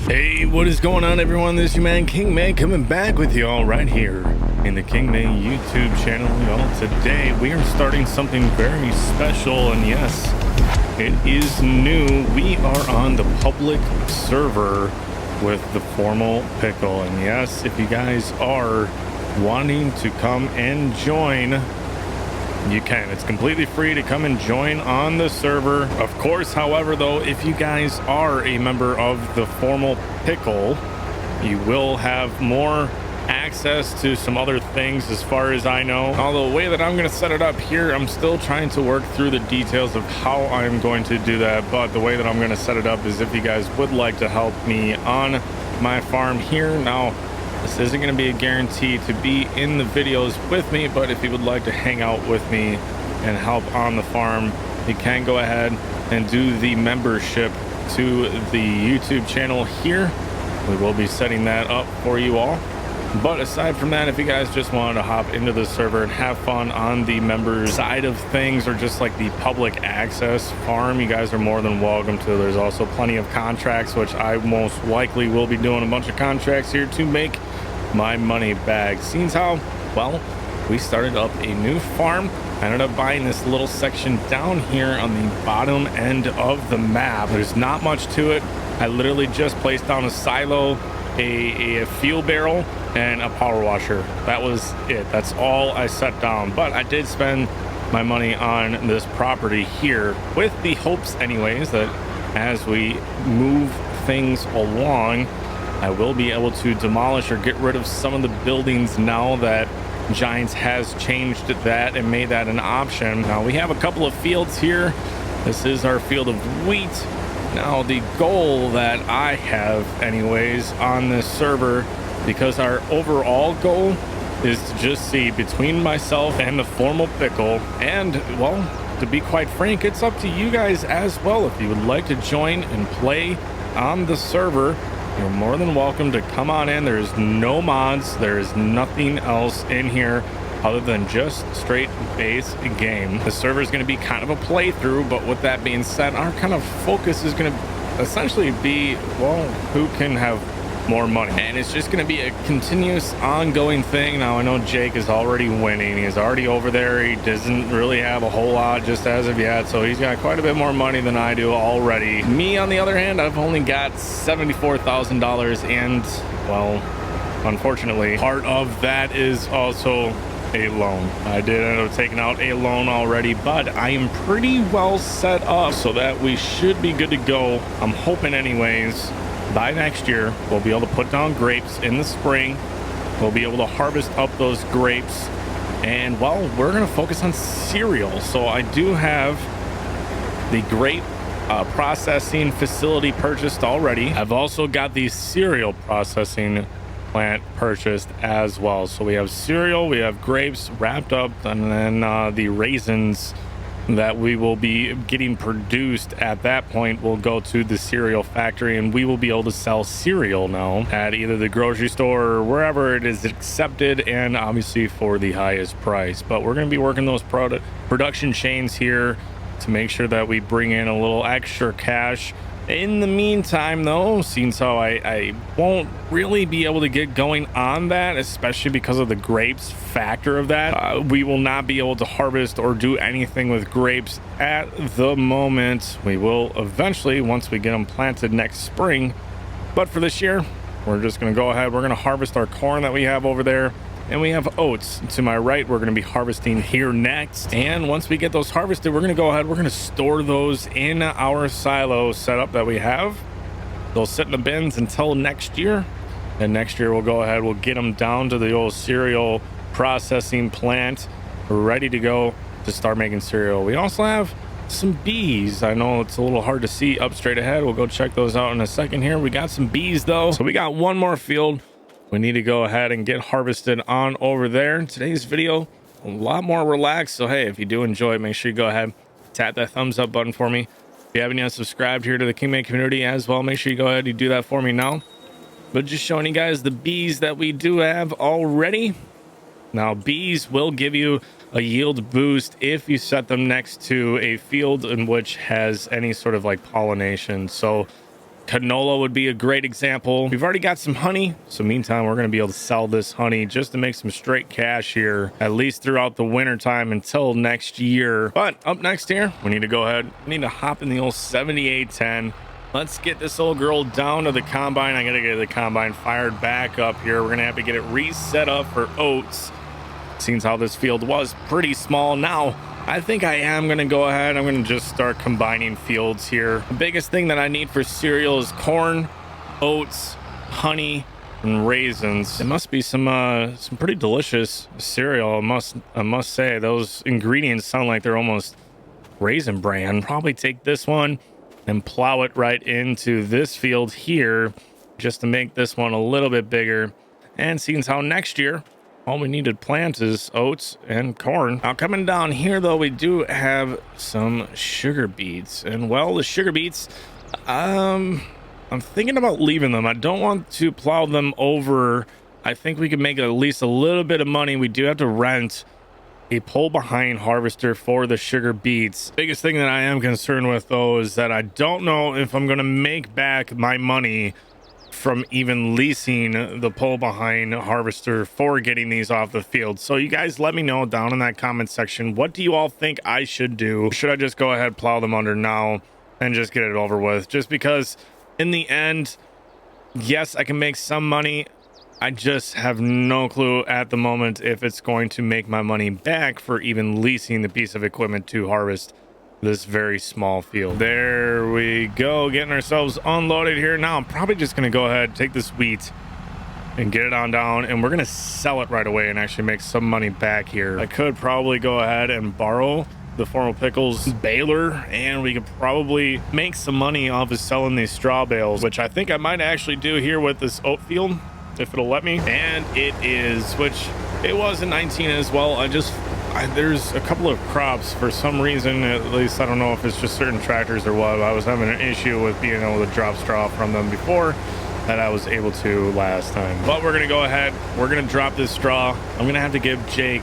Hey, what is going on, everyone? This is your man King May coming back with you all right here in the King May YouTube channel. Y'all, today we are starting something very special, and yes, it is new. We are on the public server with the Formal Pickle, and yes, if you guys are wanting to come and join, you can. It's completely free to come and join on the server. Of course, however, though, if you guys are a member of the Formal Pickle, you will have more access to some other things as far as I know. Although the way that I'm going to set it up here, I'm still trying to work through the details of how I'm going to do that. But the way that I'm going to set it up is if you guys would like to help me on my farm here. Now, this isn't going to be a guarantee to be in the videos with me, but if you would like to hang out with me and help on the farm, you can go ahead and do the membership to the YouTube channel here. We will be setting that up for you all. But aside from that, if you guys just wanted to hop into the server and have fun on the members side of things, or just like the public access farm, you guys are more than welcome to. There's also plenty of contracts, which I most likely will be doing a bunch of contracts here to make my money back. Seems how, well, we started up a new farm. I ended up buying this little section down here on the bottom end of the map. There's not much to it. I literally just placed down a silo, a fuel barrel, and a power washer. That was it. That's all I set down. But I did spend my money on this property here with the hopes anyways that as we move things along, I will be able to demolish or get rid of some of the buildings now that Giants has changed that and made that an option. Now we have a couple of fields here. This is our field of wheat. Now the goal that I have anyways on this server, because our overall goal is to just see between myself and the Formal Pickle, and well, to be quite frank, it's up to you guys as well. If you would like to join and play on the server, you're more than welcome to come on in. There's no mods, there is nothing else in here other than just straight base game. The server is going to be kind of a playthrough, but with that being said, our kind of focus is going to essentially be, well, who can have more money, and it's just going to be a continuous ongoing thing. Now I know Jake is already winning. He's already over there. He doesn't really have a whole lot just as of yet, so he's got quite a bit more money than I do already. Me, on the other hand, I've only got $74,000, and well, unfortunately, part of that is also a loan. I did end up taking out a loan already, but I am pretty well set up so that we should be good to go. I'm hoping anyways, by next year, we'll be able to put down grapes in the spring. We'll be able to harvest up those grapes. And, well, we're going to focus on cereal. So I do have the grape processing facility purchased already. I've also got the cereal processing plant purchased as well. So we have cereal, we have grapes wrapped up, and then the raisins that we will be getting produced at that point will go to the cereal factory, and we will be able to sell cereal now at either the grocery store or wherever it is accepted, and obviously for the highest price. But we're going to be working those production chains here to make sure that we bring in a little extra cash. In the meantime, though, since how I won't really be able to get going on that, especially because of the grapes factor of that, we will not be able to harvest or do anything with grapes at the moment. We will eventually, once we get them planted next spring. But for this year, we're just going to go ahead. We're going to harvest our corn that we have over there. And we have oats to my right. We're going to be harvesting here next. And once we get those harvested, we're going to go ahead. We're going to store those in our silo setup that we have. They'll sit in the bins until next year. And next year we'll go ahead. We'll get them down to the old cereal processing plant, ready to go to start making cereal. We also have some bees. I know it's a little hard to see up straight ahead. We'll go check those out in a second here. We got some bees though. So we got one more field we need to go ahead and get harvested on over there. Today's video, a lot more relaxed. So, hey, if you do enjoy it, make sure you go ahead, tap that thumbs up button for me. If you haven't yet subscribed here to the King May community as well, make sure you go ahead and do that for me now. But just showing you guys the bees that we do have already. Now, bees will give you a yield boost if you set them next to a field in which has any sort of like pollination. So Canola would be a great example. We've already got some honey, so meantime we're going to be able to sell this honey just to make some straight cash here, at least throughout the winter time until next year. But up next here, we need to go ahead, we need to hop in the old 7810. Let's get this old girl down to the combine. I gotta get the combine fired back up here. We're gonna have to get it reset up for oats. Seems how this field was pretty small. Now I think I am going to go ahead. I'm going to just start combining fields here. The biggest thing that I need for cereal is corn, oats, honey, and raisins. It must be some pretty delicious cereal. I must say those ingredients sound like they're almost Raisin Bran. Probably take this one and plow it right into this field here just to make this one a little bit bigger. And seeing how next year all we need to plant is oats and corn. Now coming down here though, we do have some sugar beets, and well, the sugar beets, I'm thinking about leaving them. I don't want to plow them over. I think we can make at least a little bit of money. We do have to rent a pull behind harvester for the sugar beets. Biggest thing that I am concerned with though is that I don't know if I'm going to make back my money from even leasing the pull behind harvester for getting these off the field. So you guys let me know down in that comment section, what do you all think I should do? Should I just go ahead, plow them under now and just get it over with? Just because in the end, yes, I can make some money. I just have no clue at the moment if it's going to make my money back for even leasing the piece of equipment to harvest this very small field. There we go, getting ourselves unloaded here. Now I'm probably just gonna go ahead, take this wheat and get it on down, and we're gonna sell it right away and actually make some money back here. I could probably go ahead and borrow the Formal Pickles baler, and we could probably make some money off of selling these straw bales, which I think I might actually do here with this oat field if it'll let me. And it is, which it was in 19 as well. There's a couple of crops for some reason, at least I don't know if it's just certain tractors or what. I was having an issue with being able to drop straw from them before that I was able to last time. But we're gonna go ahead, we're gonna drop this straw. I'm gonna have to give Jake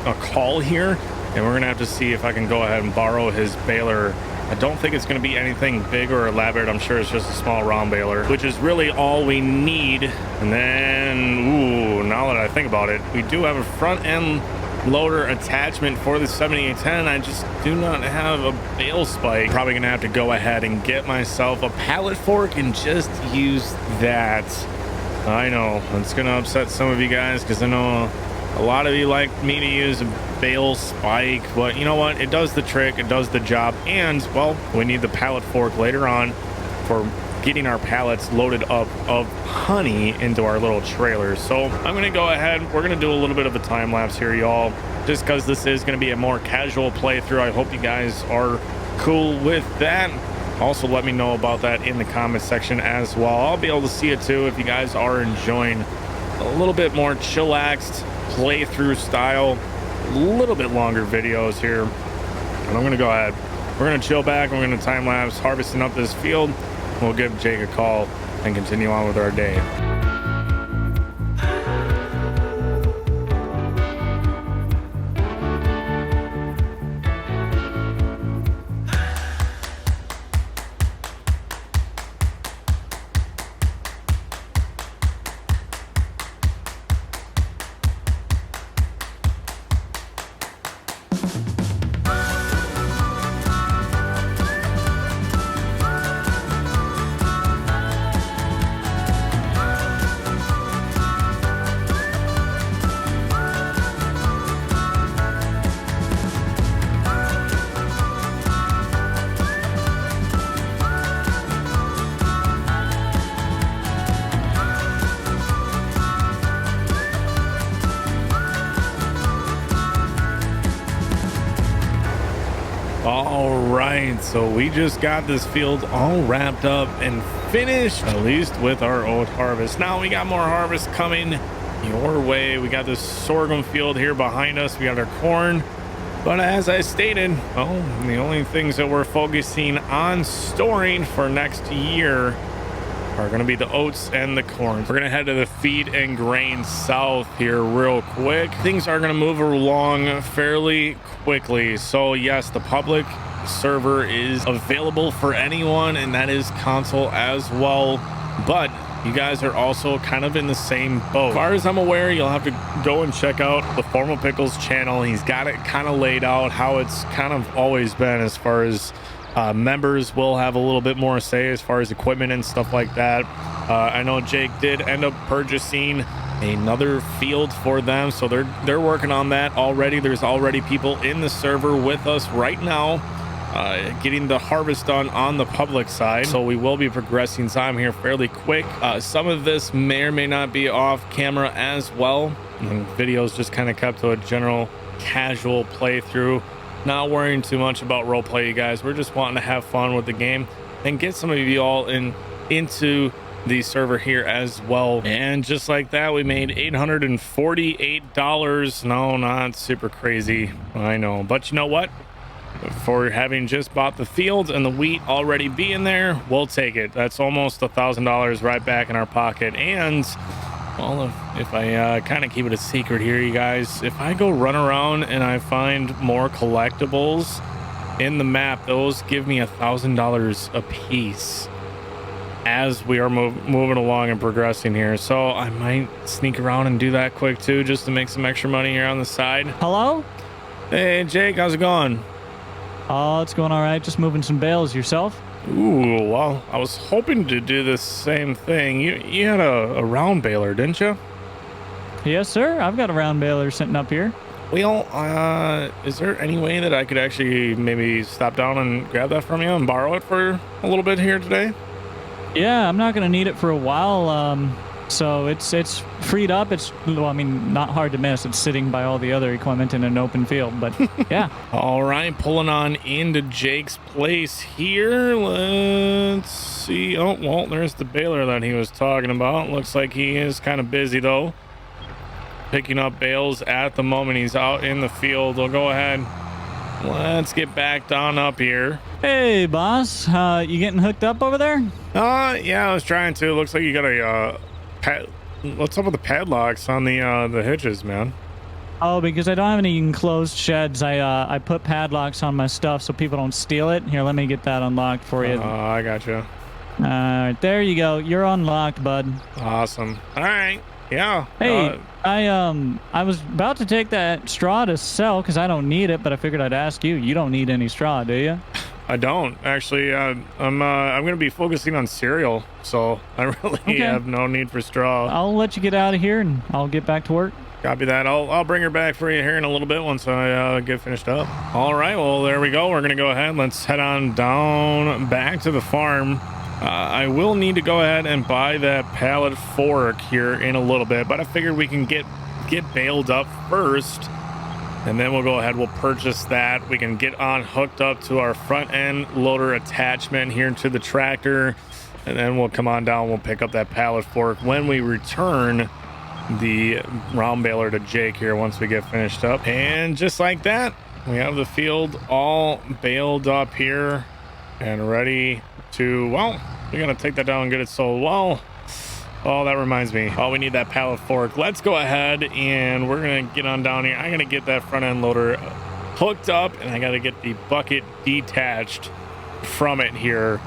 a call here, and we're gonna have to see if I can go ahead and borrow his baler. I don't think it's gonna be anything big or elaborate. I'm sure it's just a small round baler, which is really all we need. And then, ooh, now that I think about it, we do have a front end loader attachment for the 7810. I just do not have a bale spike. Probably gonna have to go ahead and get myself a pallet fork and just use that. I know it's gonna upset some of you guys because I know a lot of you like me to use a bale spike, but you know what, it does the trick, it does the job. And well, we need the pallet fork later on for getting our pallets loaded up of honey into our little trailers. So I'm gonna go ahead, we're gonna do a little bit of a time lapse here, y'all, just because this is gonna be a more casual playthrough. I hope you guys are cool with that. Also let me know about that in the comment section as well. I'll be able to see it too if you guys are enjoying a little bit more chillaxed playthrough style, a little bit longer videos here. And I'm gonna go ahead, we're gonna chill back, we're gonna time lapse harvesting up this field. We'll give Jake a call and continue on with our day. All right, so we just got this field all wrapped up and finished, at least with our oat harvest. Now we got more harvest coming your way. We got this sorghum field here behind us. We got our corn, but as I stated, well, the only things that we're focusing on storing for next year are going to be the oats and the corn. We're going to head to the feed and grain south here real quick. Things are going to move along fairly quickly. So yes, the public server is available for anyone, and that is console as well. But you guys are also kind of in the same boat. As far as I'm aware, you'll have to go and check out the Formal Pickles channel. He's got it kind of laid out how it's kind of always been, as far as members will have a little bit more say as far as equipment and stuff like that. I know Jake did end up purchasing another field for them, so they're working on that already. There's already people in the server with us right now, getting the harvest done on the public side, so we will be progressing time here fairly quick. Some of this may or may not be off camera as well, and videos just kind of kept to a general casual playthrough, not worrying too much about roleplay, you guys. We're just wanting to have fun with the game and get some of you all into the server here as well. And just like that, we made $848. No, not super crazy, I know, but you know what, for having just bought the field and the wheat already being there, we'll take it. That's almost $1,000 right back in our pocket. And well, if I kind of keep it a secret here, you guys, if I go run around and I find more collectibles in the map, those give me $1,000 a piece as we are moving along and progressing here. So I might sneak around and do that quick too, just to make some extra money here on the side. Hello? Hey Jake, how's it going? Oh, it's going all right. Just moving some bales. Yourself? Ooh, well, I was hoping to do the same thing. You had a round baler, didn't you? Yes, sir. I've got a round baler sitting up here. Well, is there any way that I could actually maybe stop down and grab that from you and borrow it for a little bit here today? Yeah, I'm not going to need it for a while. So it's freed up. Well, I mean, not hard to miss. It's sitting by all the other equipment in an open field, but yeah. All right, pulling on into Jake's place here. Let's see. Oh, well, there's the baler that he was talking about. Looks like he is kind of busy though, picking up bales at the moment. He's out in the field. We'll go ahead. Let's get back down up here. Hey, boss. You getting hooked up over there? Yeah, I was trying to. Looks like you got a what's up with the padlocks on the hitches, man? Oh, because I don't have any enclosed sheds. I put padlocks on my stuff so people don't steal it. Here, let me get that unlocked for you. I gotcha. All right, there you go. You're unlocked, bud. Awesome. All right. Yeah. Hey, I was about to take that straw to sell because I don't need it, but I figured I'd ask you. You don't need any straw, do you? I don't actually. I'm gonna be focusing on cereal, so I really have no need for straw. I'll let you get out of here and I'll get back to work. Copy that. I'll bring her back for you here in a little bit once I get finished up. All right, well, there we go. We're gonna go ahead. Let's head on down back to the farm. I will need to go ahead and buy that pallet fork here in a little bit, but I figured we can get baled up first, and then we'll go ahead, we'll purchase that. We can get on hooked up to our front end loader attachment here to the tractor, and then we'll come on down, we'll pick up that pallet fork when we return the round baler to Jake here once we get finished up. And just like that, we have the field all baled up here and ready to, well, we're gonna take that down and get it sold. Well, oh, that reminds me. Oh, we need that pallet fork. Let's go ahead and we're gonna get on down here. I'm gonna get that front end loader hooked up, and I gotta get the bucket detached from it here.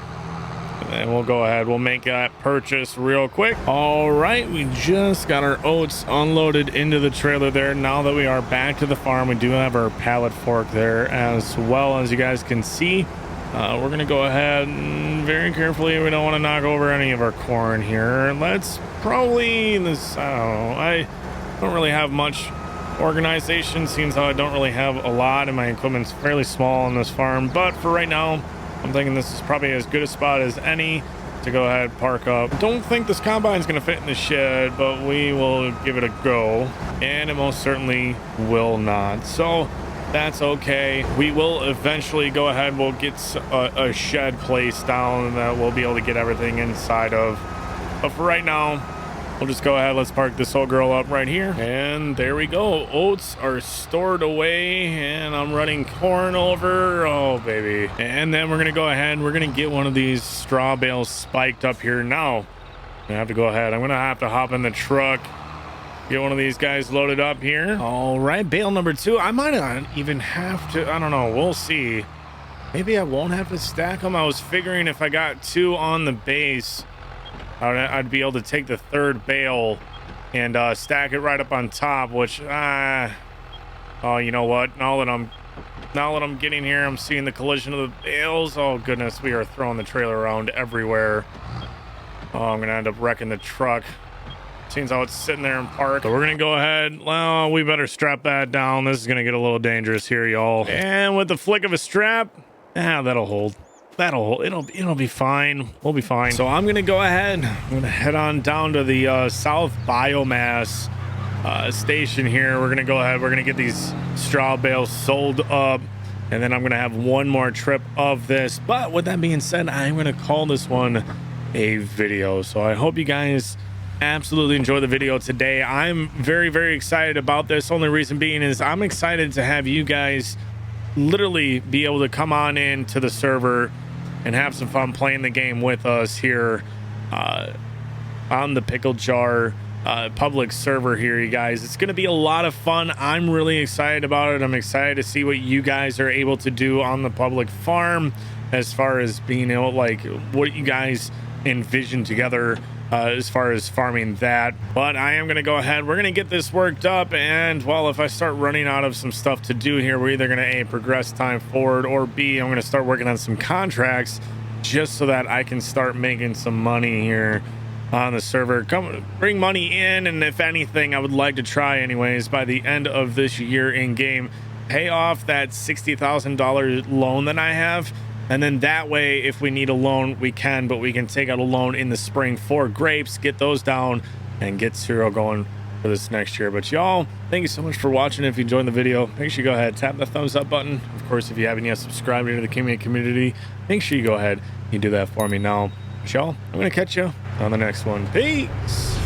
And we'll go ahead, we'll make that purchase real quick. All right, we just got our oats unloaded into the trailer there. Now that we are back to the farm, we do have our pallet fork there as well. As you guys can see, we're gonna go ahead and very carefully, we don't want to knock over any of our corn here. Let's probably this, I don't really have much organization, seems how I don't really have a lot, and my equipment's fairly small on this farm. But for right now, I'm thinking this is probably as good a spot as any to go ahead and park up. Don't think this combine's gonna fit in the shed, but we will give it a go, and it most certainly will not. So that's okay. We will eventually go ahead, we'll get a shed placed down that we'll be able to get everything inside of. But for right now, we'll just go ahead, let's park this old girl up right here. And there we go. Oats are stored away, and I'm running corn over. Oh, baby. And then we're gonna go ahead, we're gonna get one of these straw bales spiked up here. Now, I have to go ahead. I'm gonna have to hop in the truck, get one of these guys loaded up here. All right, bale number 2. I might not even have to, I don't know, we'll see. Maybe I won't have to stack them. I was figuring if I got 2 on the base, I'd be able to take the 3rd bale and stack it right up on top, which oh, you know what, now that I'm getting here, I'm seeing the collision of the bales. Oh goodness, we are throwing the trailer around everywhere. Oh, I'm gonna end up wrecking the truck. Seems how it's sitting there in park. So we're gonna go ahead. Well, we better strap that down. This is gonna get a little dangerous here, y'all. And with the flick of a strap, that'll hold. It'll be fine. We'll be fine. So I'm gonna go ahead. I'm gonna head on down to the South Biomass station here. We're gonna go ahead. We're gonna get these straw bales sold up, and then I'm gonna have one more trip of this. But with that being said, I'm gonna call this one a video. So I hope you guys absolutely enjoy the video today. I'm very, very excited about this. Only reason being is I'm excited to have you guys literally be able to come on in to the server and have some fun playing the game with us here on the PickleJar public server here, you guys. It's going to be a lot of fun. I'm really excited about it. I'm excited to see what you guys are able to do on the public farm as far as being able, like, what you guys envision together as far as farming that. But I am going to go ahead. We're going to get this worked up, and well, if I start running out of some stuff to do here, we're either going to A, progress time forward, or B, I'm going to start working on some contracts just so that I can start making some money here on the server. Come bring money in, and if anything, I would like to try anyways by the end of this year in game, pay off that $60,000 loan that I have. And then that way, if we need a loan, we can, but we can take out a loan in the spring for grapes, get those down, and get cereal going for this next year. But y'all, thank you so much for watching. If you enjoyed the video, make sure you go ahead, tap the thumbs up button. Of course, if you haven't yet subscribed to the King Man community, make sure you go ahead and do that for me now. But y'all, I'm going to catch you on the next one. Peace.